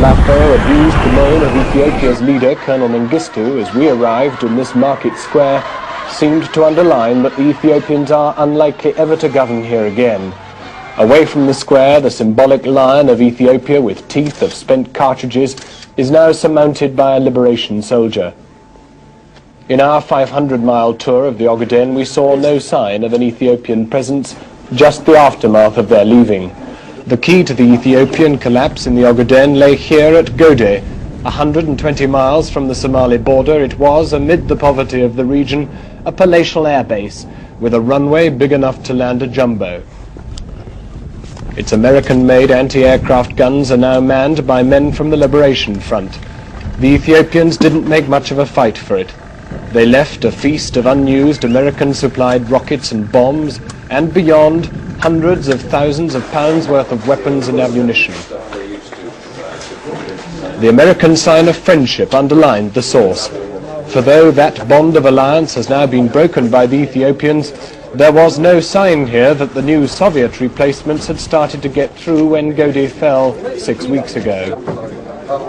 Falafel abused the name of Ethiopia's leader, Colonel Mengistu, as we arrived in this market square, seemed to underline that the Ethiopians are unlikely ever to govern here again. Away from the square, the symbolic lion of Ethiopia with teeth of spent cartridges is now surmounted by a liberation soldier. In our 500-mile tour of the Ogaden, we saw no sign of an Ethiopian presence, just the aftermath of their leaving. The key to the Ethiopian collapse in the Ogaden lay here at Gode. 120 miles from the Somali border, it was, amid the poverty of the region, a palatial airbase with a runway big enough to land a jumbo. Its American-made anti-aircraft guns are now manned by men from the Liberation Front. The Ethiopians didn't make much of a fight for it. They left a feast of unused American-supplied rockets and bombs, and beyond, hundreds of thousands of pounds worth of weapons and ammunition. The American sign of friendship underlined the source. For though that bond of alliance has now been broken by the Ethiopians, there was no sign here that the new Soviet replacements had started to get through when Gode fell 6 weeks ago.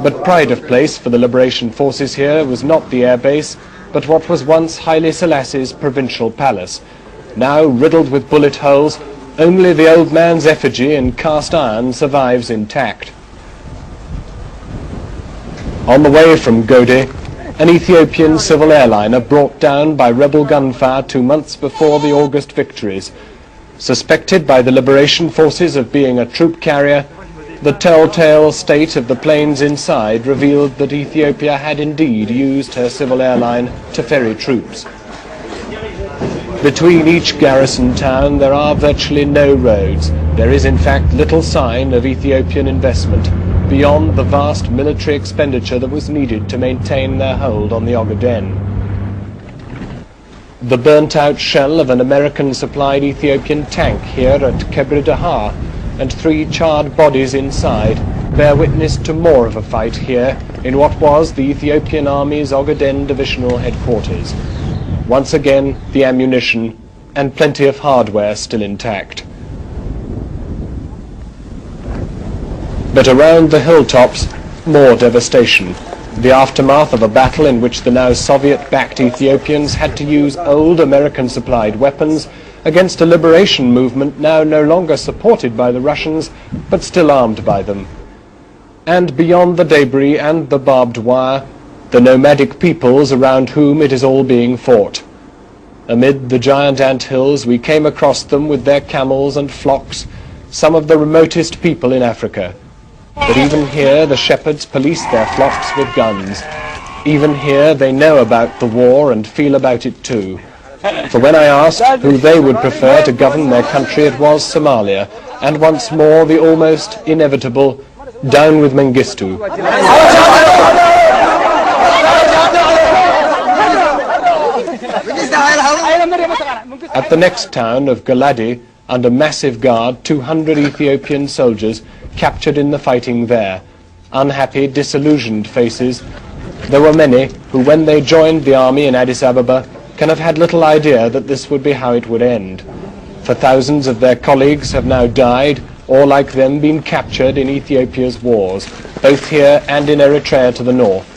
But pride of place for the liberation forces here was not the airbase, but what was once Haile Selassie's provincial palace. Now riddled with bullet holes, only the old man's effigy in cast iron survives intact. On the way from Gode, an Ethiopian civil airliner brought down by rebel gunfire 2 months before the August victories. Suspected by the liberation forces of being a troop carrier, the telltale state of the planes inside revealed that Ethiopia had indeed used her civil airline to ferry troops. Between each garrison town there are virtually no roads. There is in fact little sign of Ethiopian investment beyond the vast military expenditure that was needed to maintain their hold on the Ogaden. The burnt-out shell of an American-supplied Ethiopian tank here at Kebre Daha and 3 charred bodies inside bear witness to more of a fight here in what was the Ethiopian Army's Ogaden Divisional Headquarters. Once again, the ammunition and plenty of hardware still intact. But around the hilltops, more devastation. The aftermath of a battle in which the now Soviet-backed Ethiopians had to use old American-supplied weapons against a liberation movement now no longer supported by the Russians, but still armed by them. And beyond the debris and the barbed wire, the nomadic peoples around whom it is all being fought. Amid the giant ant hills we came across them with their camels and flocks, some of the remotest people in Africa. But even here the shepherds police their flocks with guns. Even here they know about the war and feel about it too. For when I asked who they would prefer to govern their country, it was Somalia, and once more the almost inevitable down with Mengistu. At the next town of Galadi, under massive guard, 200 Ethiopian soldiers captured in the fighting there. Unhappy, disillusioned faces. There were many who, when they joined the army in Addis Ababa, can have had little idea that this would be how it would end. For thousands of their colleagues have now died, or like them been captured in Ethiopia's wars, both here and in Eritrea to the north.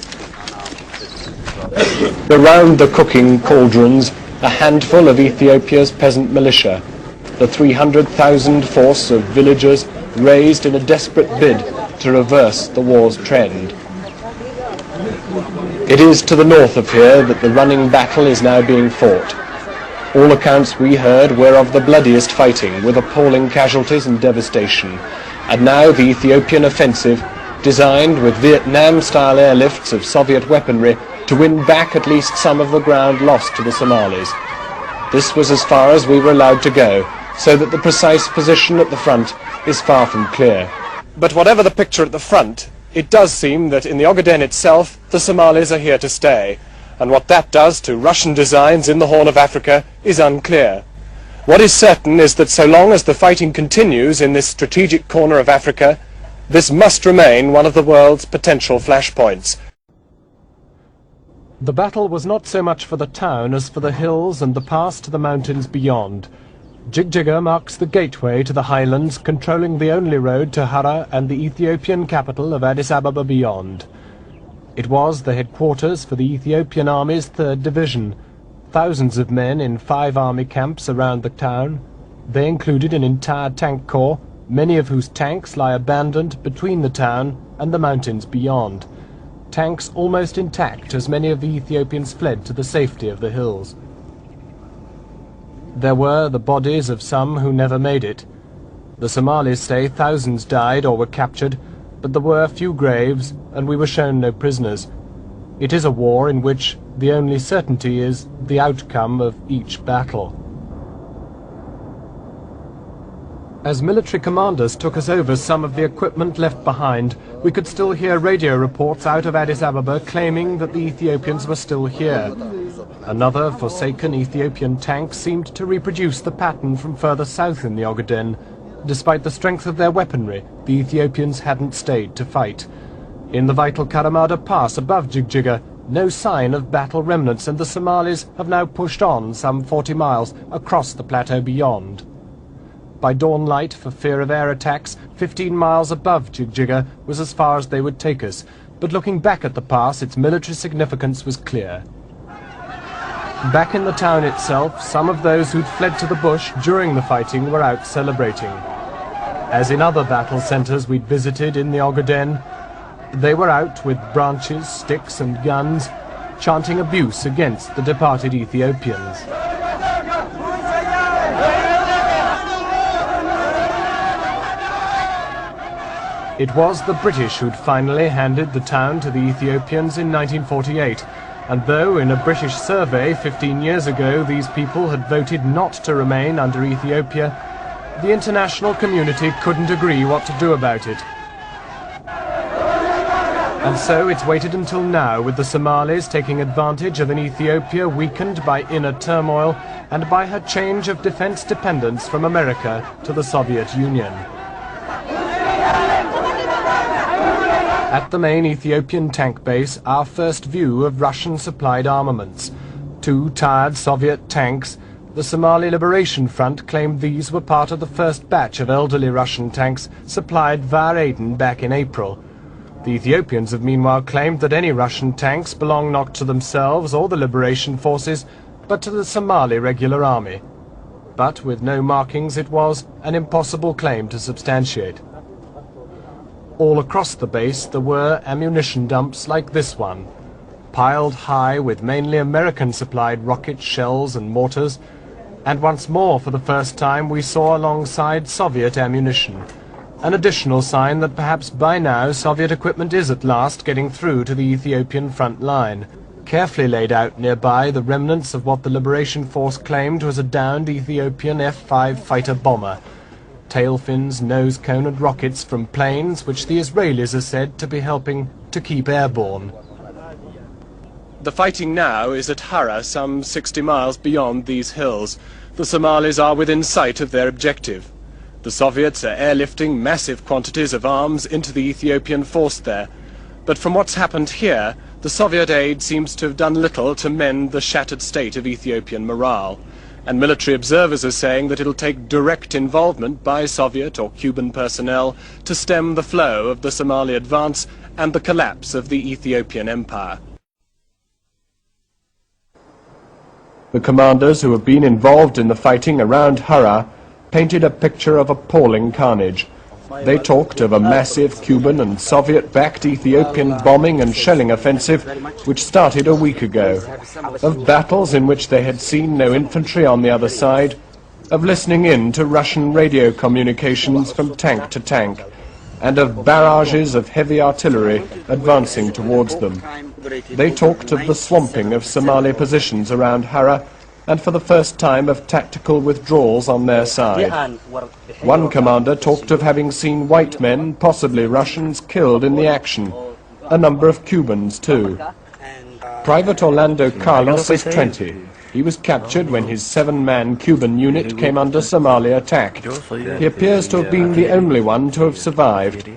Around the cooking cauldrons, a handful of Ethiopia's peasant militia, the 300,000 force of villagers raised in a desperate bid to reverse the war's trend. It is to the north of here that the running battle is now being fought. All accounts we heard were of the bloodiest fighting, with appalling casualties and devastation. And now the Ethiopian offensive, designed with Vietnam-style airlifts of Soviet weaponry to win back at least some of the ground lost to the Somalis. This was as far as we were allowed to go, so that the precise position at the front is far from clear. But whatever the picture at the front, it does seem that in the Ogaden itself, the Somalis are here to stay. And what that does to Russian designs in the Horn of Africa is unclear. What is certain is that so long as the fighting continues in this strategic corner of Africa, this must remain one of the world's potential flashpoints. The battle was not so much for the town as for the hills and the pass to the mountains beyond. Jigjiga marks the gateway to the highlands, controlling the only road to Hara and the Ethiopian capital of Addis Ababa beyond. It was the headquarters for the Ethiopian Army's 3rd Division. Thousands of men in 5 army camps around the town. They included an entire tank corps, many of whose tanks lie abandoned between the town and the mountains beyond. Tanks almost intact, as many of the Ethiopians fled to the safety of the hills. There were the bodies of some who never made it. The Somalis say thousands died or were captured, but there were few graves, and we were shown no prisoners. It is a war in which the only certainty is the outcome of each battle. As military commanders took us over some of the equipment left behind, we could still hear radio reports out of Addis Ababa claiming that the Ethiopians were still here. Another forsaken Ethiopian tank seemed to reproduce the pattern from further south in the Ogaden. Despite the strength of their weaponry, the Ethiopians hadn't stayed to fight. In the vital Karamada Pass above Jigjiga, no sign of battle remnants, and the Somalis have now pushed on some 40 miles across the plateau beyond. By dawn light, for fear of air attacks, 15 miles above Jigjiga was as far as they would take us, but looking back at the pass, its military significance was clear. Back in the town itself, some of those who'd fled to the bush during the fighting were out celebrating. As in other battle centres we'd visited in the Ogaden, they were out with branches, sticks and guns, chanting abuse against the departed Ethiopians. It was the British who'd finally handed the town to the Ethiopians in 1948, and though in a British survey 15 years ago these people had voted not to remain under Ethiopia, the international community couldn't agree what to do about it. And so it's waited until now, with the Somalis taking advantage of an Ethiopia weakened by inner turmoil and by her change of defense dependence from America to the Soviet Union. At the main Ethiopian tank base, our first view of Russian-supplied armaments. 2 tired Soviet tanks. The Somali Liberation Front claimed these were part of the first batch of elderly Russian tanks supplied via Aden back in April. The Ethiopians have meanwhile claimed that any Russian tanks belong not to themselves or the Liberation Forces, but to the Somali Regular Army. But with no markings, it was an impossible claim to substantiate. All across the base there were ammunition dumps like this one, piled high with mainly American-supplied rockets, shells and mortars, and once more for the first time we saw alongside Soviet ammunition, an additional sign that perhaps by now Soviet equipment is at last getting through to the Ethiopian front line. Carefully laid out nearby, the remnants of what the Liberation Force claimed was a downed Ethiopian F-5 fighter bomber, tail fins, nose cone and rockets from planes which the Israelis are said to be helping to keep airborne. The fighting now is at Hara, some 60 miles beyond these hills. The Somalis are within sight of their objective. The Soviets are airlifting massive quantities of arms into the Ethiopian force there. But from what's happened here, the Soviet aid seems to have done little to mend the shattered state of Ethiopian morale. And military observers are saying that it'll take direct involvement by Soviet or Cuban personnel to stem the flow of the Somali advance and the collapse of the Ethiopian empire. The commanders who have been involved in the fighting around Hara painted a picture of appalling carnage. They talked of a massive Cuban and Soviet-backed Ethiopian bombing and shelling offensive which started a week ago, of battles in which they had seen no infantry on the other side, of listening in to Russian radio communications from tank to tank, and of barrages of heavy artillery advancing towards them. They talked of the swamping of Somali positions around Hara, and for the first time of tactical withdrawals on their side. One commander talked of having seen white men, possibly Russians, killed in the action. A number of Cubans, too. Private Orlando Carlos is 20. He was captured when his 7-man Cuban unit came under Somali attack. He appears to have been the only one to have survived.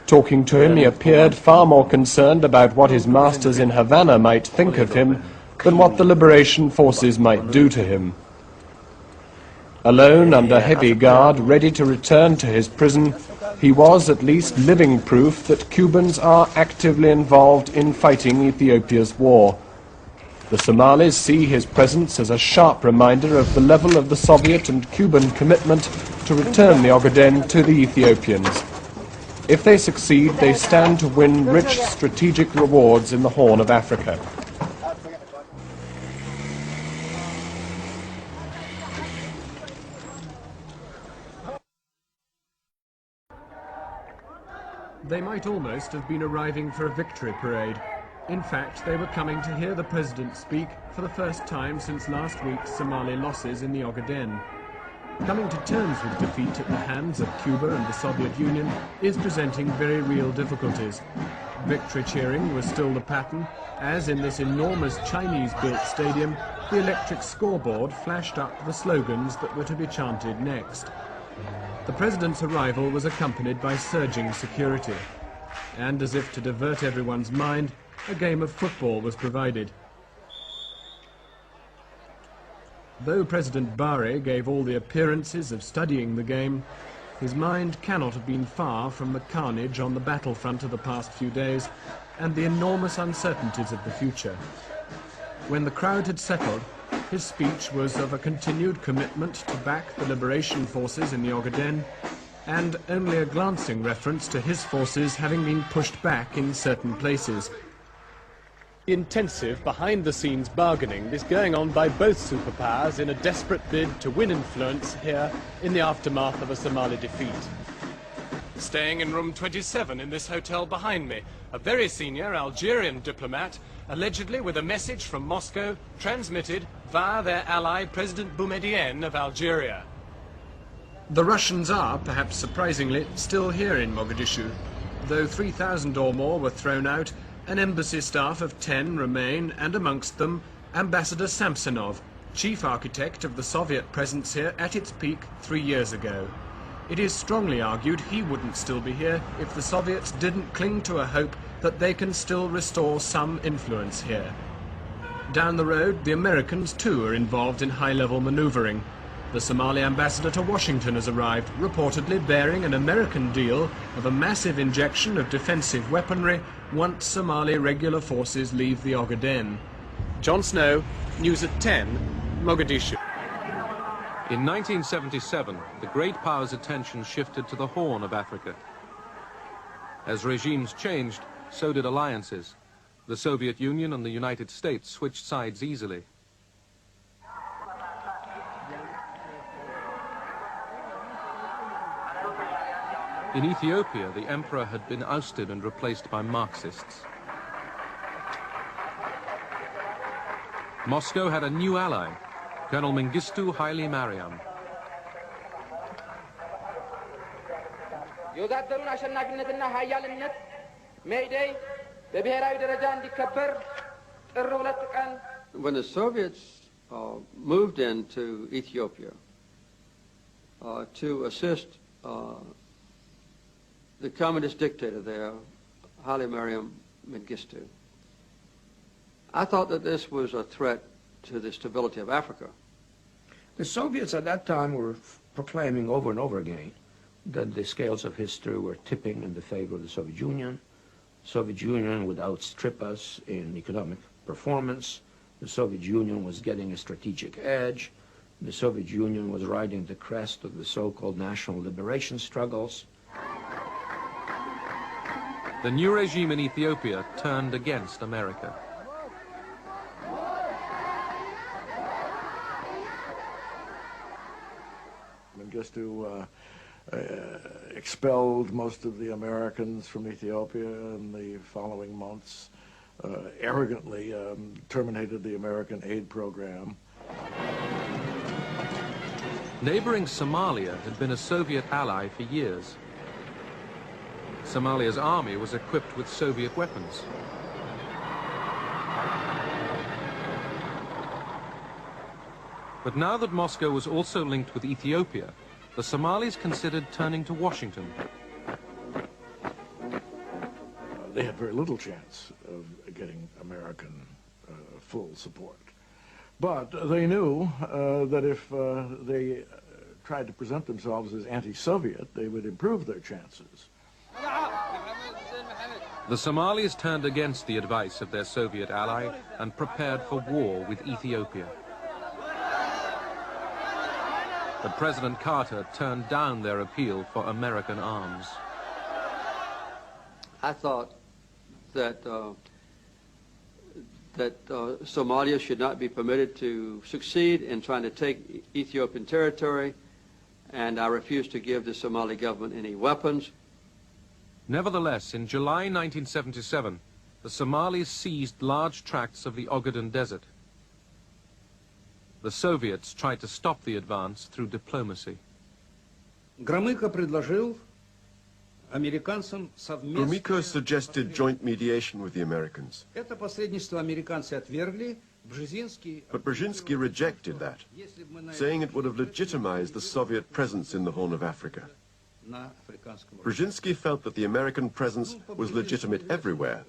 Talking to him, he appeared far more concerned about what his masters in Havana might think of him than what the Liberation Forces might do to him. Alone under heavy guard, ready to return to his prison, he was at least living proof that Cubans are actively involved in fighting Ethiopia's war. The Somalis see his presence as a sharp reminder of the level of the Soviet and Cuban commitment to return the Ogaden to the Ethiopians. If they succeed, they stand to win rich strategic rewards in the Horn of Africa. They might almost have been arriving for a victory parade. In fact, they were coming to hear the president speak for the first time since last week's Somali losses in the Ogaden. Coming to terms with defeat at the hands of Cuba and the Soviet Union is presenting very real difficulties. Victory cheering was still the pattern, as in this enormous Chinese-built stadium, the electric scoreboard flashed up the slogans that were to be chanted next. The president's arrival was accompanied by surging security, and as if to divert everyone's mind, a game of football was provided. Though President Barre gave all the appearances of studying the game, his mind cannot have been far from the carnage on the battlefront of the past few days and the enormous uncertainties of the future. When the crowd had settled, his speech was of a continued commitment to back the liberation forces in the Ogaden, and only a glancing reference to his forces having been pushed back in certain places. Intensive behind-the-scenes bargaining is going on by both superpowers in a desperate bid to win influence here in the aftermath of a Somali defeat. Staying in room 27 in this hotel behind me, a very senior Algerian diplomat, allegedly with a message from Moscow transmitted via their ally President Boumediene of Algeria. The Russians are, perhaps surprisingly, still here in Mogadishu. Though 3,000 or more were thrown out, an embassy staff of 10 remain, and amongst them Ambassador Samsonov, chief architect of the Soviet presence here at its peak 3 years ago. It is strongly argued he wouldn't still be here if the Soviets didn't cling to a hope that they can still restore some influence here. Down the road, the Americans too are involved in high-level maneuvering. The Somali ambassador to Washington has arrived, reportedly bearing an American deal of a massive injection of defensive weaponry once Somali regular forces leave the Ogaden. Jon Snow, News at 10, Mogadishu. In 1977, the great powers' attention shifted to the Horn of Africa. As regimes changed, so did alliances. The Soviet Union and the United States switched sides easily. In Ethiopia, the emperor had been ousted and replaced by Marxists. Moscow had a new ally, Colonel Mengistu Haile Mariam. የወታደሩን አሸናፊነትና ኃያልነት ሜይዴይ በብሔራዊ ደረጃ እንዲከበር ጥር 2 ቀን When the Soviets moved into Ethiopia to assist the communist dictator there, Haile Mariam Mengistu, I thought that this was a threat to the stability of Africa. The Soviets at that time were proclaiming over and over again that the scales of history were tipping in the favor of the Soviet Union. The Soviet Union would outstrip us in economic performance. The Soviet Union was getting a strategic edge. The Soviet Union was riding the crest of the so-called national liberation struggles. The new regime in Ethiopia turned against America. Mengistu expelled most of the Americans from Ethiopia in the following months, arrogantly terminated the American aid program. Neighboring Somalia had been a Soviet ally for years. Somalia's army was equipped with Soviet weapons. But now that Moscow was also linked with Ethiopia, the Somalis considered turning to Washington. They had very little chance of getting American full support. But they knew that if they tried to present themselves as anti-Soviet, they would improve their chances. The Somalis turned against the advice of their Soviet ally and prepared for war with Ethiopia. But President Carter turned down their appeal for American arms. I thought that Somalia should not be permitted to succeed in trying to take Ethiopian territory, and I refused to give the Somali government any weapons. Nevertheless, in July 1977, the Somalis seized large tracts of the Ogaden Desert. The Soviets tried to stop the advance through diplomacy. Gromyko suggested joint mediation with the Americans. But Brzezinski rejected that, saying it would have legitimized the Soviet presence in the Horn of Africa. Brzezinski felt that the American presence was legitimate everywhere,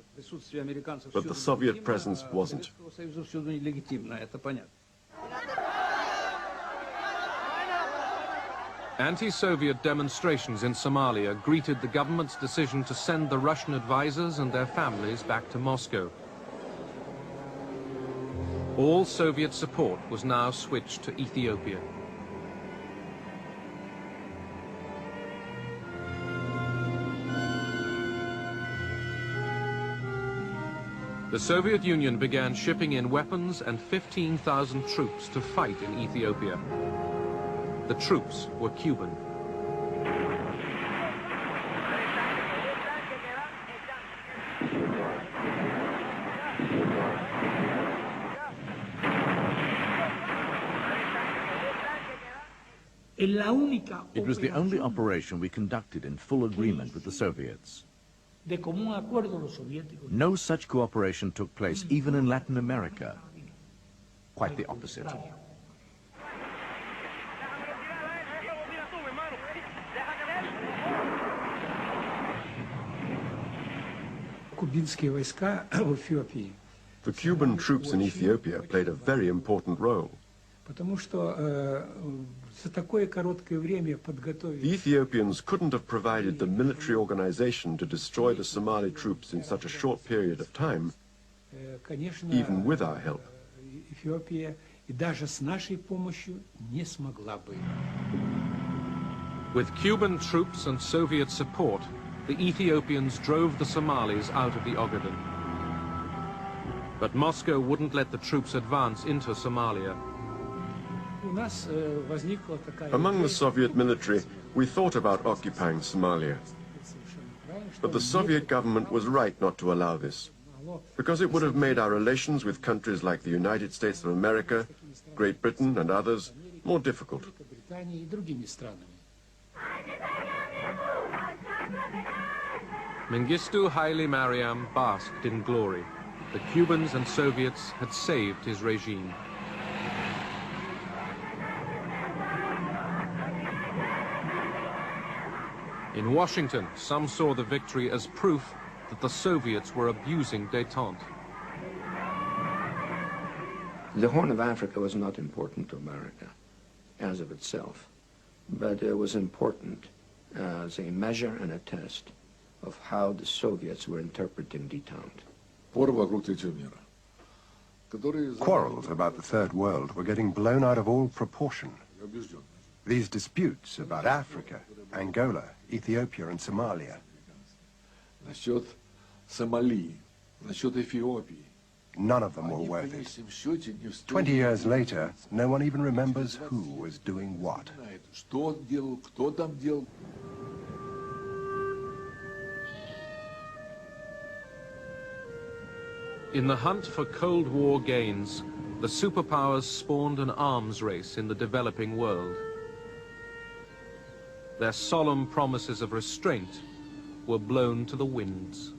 but the Soviet presence wasn't. Anti-Soviet demonstrations in Somalia greeted the government's decision to send the Russian advisors and their families back to Moscow. All Soviet support was now switched to Ethiopia. The Soviet Union began shipping in weapons and 15,000 troops to fight in Ethiopia. The troops were Cuban. It was the only operation we conducted in full agreement with the Soviets. No such cooperation took place even in Latin America. Quite the opposite. The Cuban troops in Ethiopia played a very important role. The Ethiopians couldn't have provided the military organization to destroy the Somali troops in such a short period of time, even with our help. With Cuban troops and Soviet support, the Ethiopians drove the Somalis out of the Ogaden. But Moscow wouldn't let the troops advance into Somalia. Among the Soviet military, we thought about occupying Somalia. But the Soviet government was right not to allow this, because it would have made our relations with countries like the United States of America, Great Britain and others more difficult. Mengistu Haile Mariam basked in glory. The Cubans and Soviets had saved his regime. In Washington, some saw the victory as proof that the Soviets were abusing détente. The Horn of Africa was not important to America as of itself, but it was important as a measure and a test of how the Soviets were interpreting détente. Quarrels about the Third World were getting blown out of all proportion. These disputes about Africa, Angola, Ethiopia and Somalia. None of them were worth it. 20 years later, no one even remembers who was doing what. In the hunt for Cold War gains, the superpowers spawned an arms race in the developing world. Their solemn promises of restraint were blown to the winds.